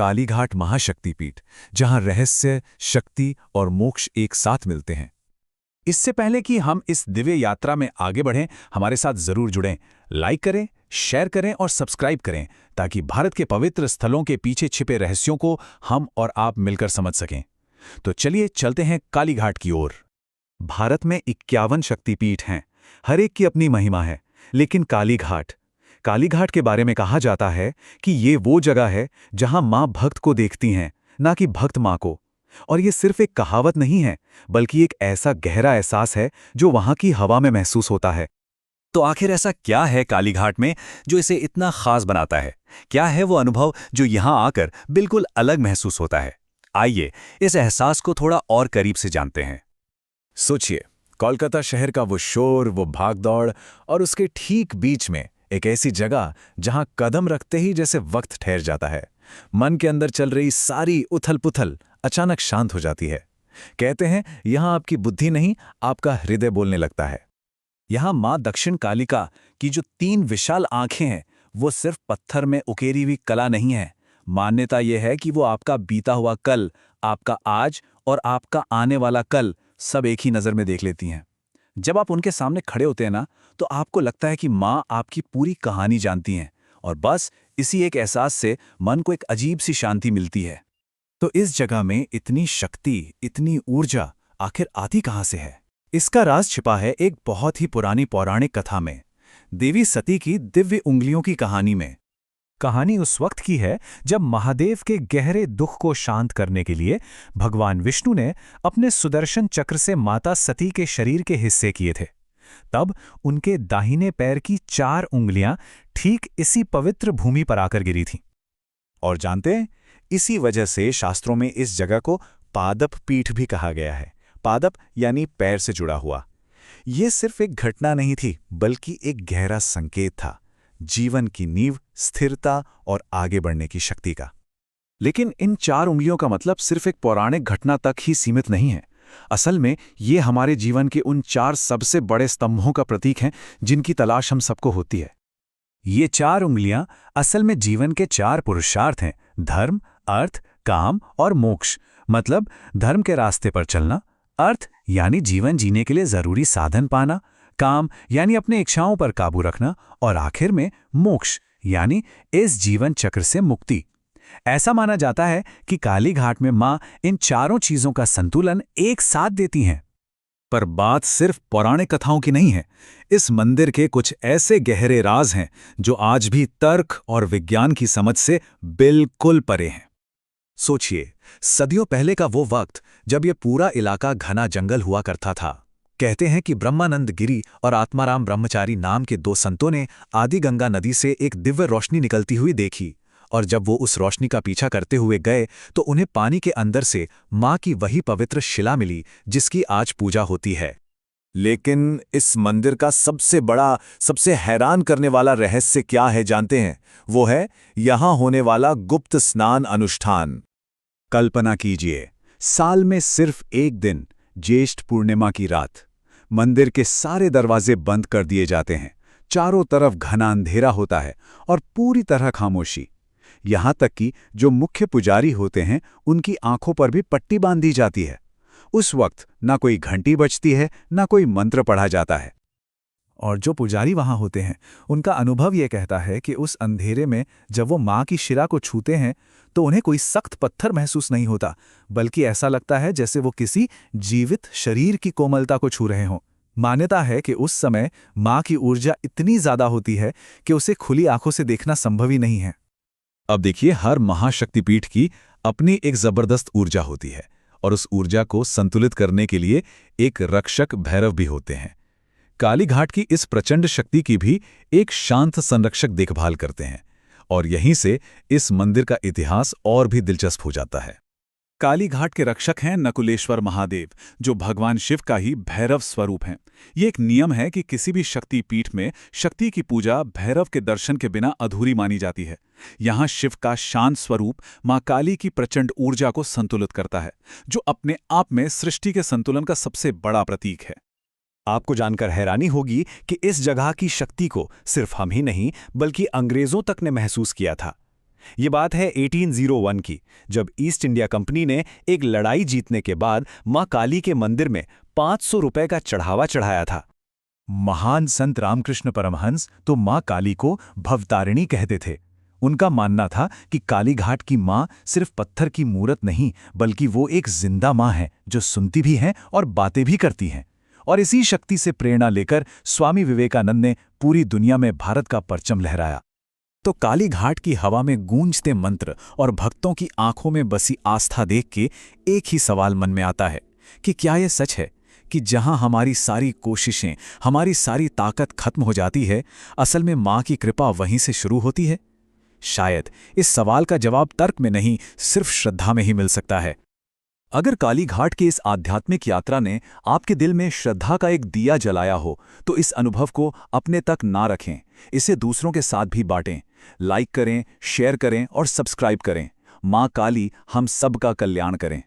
कालीघाट महाशक्तिपीठ, जहां रहस्य, शक्ति और मोक्ष एक साथ मिलते हैं। इससे पहले कि हम इस दिव्य यात्रा में आगे बढ़ें, हमारे साथ जरूर जुड़ें। लाइक करें, शेयर करें और सब्सक्राइब करें ताकि भारत के पवित्र स्थलों के पीछे छिपे रहस्यों को हम और आप मिलकर समझ सकें। तो चलिए चलते हैं कालीघाट की ओर। भारत में 51 शक्तिपीठ हैं, हर एक की अपनी महिमा है, लेकिन कालीघाट के बारे में कहा जाता है कि ये वो जगह है जहां मां भक्त को देखती हैं, ना कि भक्त मां को। और ये सिर्फ एक कहावत नहीं है, बल्कि एक ऐसा गहरा एहसास है जो वहां की हवा में महसूस होता है। तो आखिर ऐसा क्या है कालीघाट में जो इसे इतना खास बनाता है? क्या है वो अनुभव जो यहां आकर बिल्कुल अलग महसूस होता है? आइए इस एहसास को थोड़ा और करीब से जानते हैं। सोचिए, कोलकाता शहर का वो शोर, वो भागदौड़, और उसके ठीक बीच में एक ऐसी जगह जहां कदम रखते ही जैसे वक्त ठहर जाता है। मन के अंदर चल रही सारी उथल-पुथल अचानक शांत हो जाती है। कहते हैं यहां आपकी बुद्धि नहीं, आपका हृदय बोलने लगता है। यहां मां दक्षिण कालिका की जो 3 विशाल आंखें हैं, वो सिर्फ पत्थर में उकेरी हुई कला नहीं है। मान्यता यह है कि वो आपका बीता हुआ कल, आपका आज और आपका आने वाला कल सब एक ही नज़र में देख लेती हैं। जब आप उनके सामने खड़े होते हैं ना, तो आपको लगता है कि माँ आपकी पूरी कहानी जानती हैं, और बस इसी एक एहसास से मन को एक अजीब सी शांति मिलती है। तो इस जगह में इतनी शक्ति, इतनी ऊर्जा आखिर आती कहाँ से है? इसका राज छिपा है एक बहुत ही पुरानी पौराणिक कथा में, देवी सती की दिव्य उंगलियों की कहानी में। कहानी उस वक्त की है जब महादेव के गहरे दुख को शांत करने के लिए भगवान विष्णु ने अपने सुदर्शन चक्र से माता सती के शरीर के हिस्से किए थे। तब उनके दाहिने पैर की 4 उंगलियां ठीक इसी पवित्र भूमि पर आकर गिरी थीं। और जानते हैं, इसी वजह से शास्त्रों में इस जगह को पादप पीठ भी कहा गया है। पादप यानी पैर से जुड़ा हुआ। यह सिर्फ एक घटना नहीं थी, बल्कि एक गहरा संकेत था, जीवन की नींव, स्थिरता और आगे बढ़ने की शक्ति का। लेकिन इन 4 उंगलियों का मतलब सिर्फ एक पौराणिक घटना तक ही सीमित नहीं है। असल में ये हमारे जीवन के उन 4 सबसे बड़े स्तंभों का प्रतीक हैं जिनकी तलाश हम सबको होती है। ये 4 उंगलियां असल में जीवन के 4 पुरुषार्थ हैं: धर्म, अर्थ, काम और मोक्ष। मतलब धर्म के रास्ते पर चलना, अर्थ यानी जीवन जीने के लिए जरूरी साधन पाना, काम यानी अपने इच्छाओं पर काबू रखना, और आखिर में मोक्ष यानी इस जीवन चक्र से मुक्ति। ऐसा माना जाता है कि कालीघाट में मां इन चारों चीजों का संतुलन एक साथ देती हैं। पर बात सिर्फ पौराणिक कथाओं की नहीं है। इस मंदिर के कुछ ऐसे गहरे राज हैं जो आज भी तर्क और विज्ञान की समझ से बिल्कुल परे हैं। सोचिए, सदियों पहले का वो वक्त जब ये पूरा इलाका घना जंगल हुआ करता था। कहते हैं कि ब्रह्मानंद गिरी और आत्माराम ब्रह्मचारी नाम के 2 संतों ने आदि गंगा नदी से एक दिव्य रोशनी निकलती हुई देखी, और जब वो उस रोशनी का पीछा करते हुए गए तो उन्हें पानी के अंदर से मां की वही पवित्र शिला मिली जिसकी आज पूजा होती है। लेकिन इस मंदिर का सबसे बड़ा, सबसे हैरान करने वाला रहस्य क्या है जानते हैं? वो है यहां होने वाला गुप्त स्नान अनुष्ठान। कल्पना कीजिए, साल में सिर्फ एक दिन, ज्येष्ठ पूर्णिमा की रात, मंदिर के सारे दरवाजे बंद कर दिए जाते हैं। चारों तरफ घना अंधेरा होता है और पूरी तरह खामोशी। यहां तक कि जो मुख्य पुजारी होते हैं उनकी आंखों पर भी पट्टी बांध दी जाती है। उस वक्त ना कोई घंटी बजती है, ना कोई मंत्र पढ़ा जाता है। और जो पुजारी वहां होते हैं उनका अनुभव यह कहता है कि उस अंधेरे में जब वो मां की शिरा को छूते हैं तो उन्हें कोई सख्त पत्थर महसूस नहीं होता, बल्कि ऐसा लगता है जैसे वो किसी जीवित शरीर की कोमलता को छू रहे हों। मान्यता है कि उस समय मां की ऊर्जा इतनी ज्यादा होती है कि उसे खुली आंखों से देखना संभव ही नहीं है। अब देखिए, हर महाशक्तिपीठ की अपनी एक जबरदस्त ऊर्जा होती है, और उस ऊर्जा को संतुलित करने के लिए एक रक्षक भैरव भी होते हैं। कालीघाट की इस प्रचंड शक्ति की भी एक शांत संरक्षक देखभाल करते हैं, और यहीं से इस मंदिर का इतिहास और भी दिलचस्प हो जाता है। कालीघाट के रक्षक हैं नकुलेश्वर महादेव, जो भगवान शिव का ही भैरव स्वरूप हैं। ये एक नियम है कि किसी भी शक्ति पीठ में शक्ति की पूजा भैरव के दर्शन के बिना अधूरी मानी जाती है। यहाँ शिव का शांत स्वरूप मां काली की प्रचंड ऊर्जा को संतुलित करता है, जो अपने आप में सृष्टि के संतुलन का सबसे बड़ा प्रतीक है। आपको जानकर हैरानी होगी कि इस जगह की शक्ति को सिर्फ हम ही नहीं, बल्कि अंग्रेजों तक ने महसूस किया था। ये बात है 1801 की, जब ईस्ट इंडिया कंपनी ने एक लड़ाई जीतने के बाद मां काली के मंदिर में 500 रुपए का चढ़ावा चढ़ाया था। महान संत रामकृष्ण परमहंस तो मां काली को भवतारिणी कहते थे। उनका मानना था कि कालीघाट की मां सिर्फ पत्थर की मूरत नहीं, बल्कि वो एक जिंदा मां है जो सुनती भी है और बातें भी करती हैं। और इसी शक्ति से प्रेरणा लेकर स्वामी विवेकानंद ने पूरी दुनिया में भारत का परचम लहराया। तो कालीघाट की हवा में गूंजते मंत्र और भक्तों की आंखों में बसी आस्था देख के एक ही सवाल मन में आता है कि क्या यह सच है कि जहां हमारी सारी कोशिशें, हमारी सारी ताकत खत्म हो जाती है, असल में मां की कृपा वहीं से शुरू होती है? शायद इस सवाल का जवाब तर्क में नहीं, सिर्फ श्रद्धा में ही मिल सकता है। अगर कालीघाट की इस आध्यात्मिक यात्रा ने आपके दिल में श्रद्धा का एक दिया जलाया हो, तो इस अनुभव को अपने तक ना रखें, इसे दूसरों के साथ भी बांटें। लाइक करें, शेयर करें और सब्सक्राइब करें। मां काली हम सबका कल्याण करें।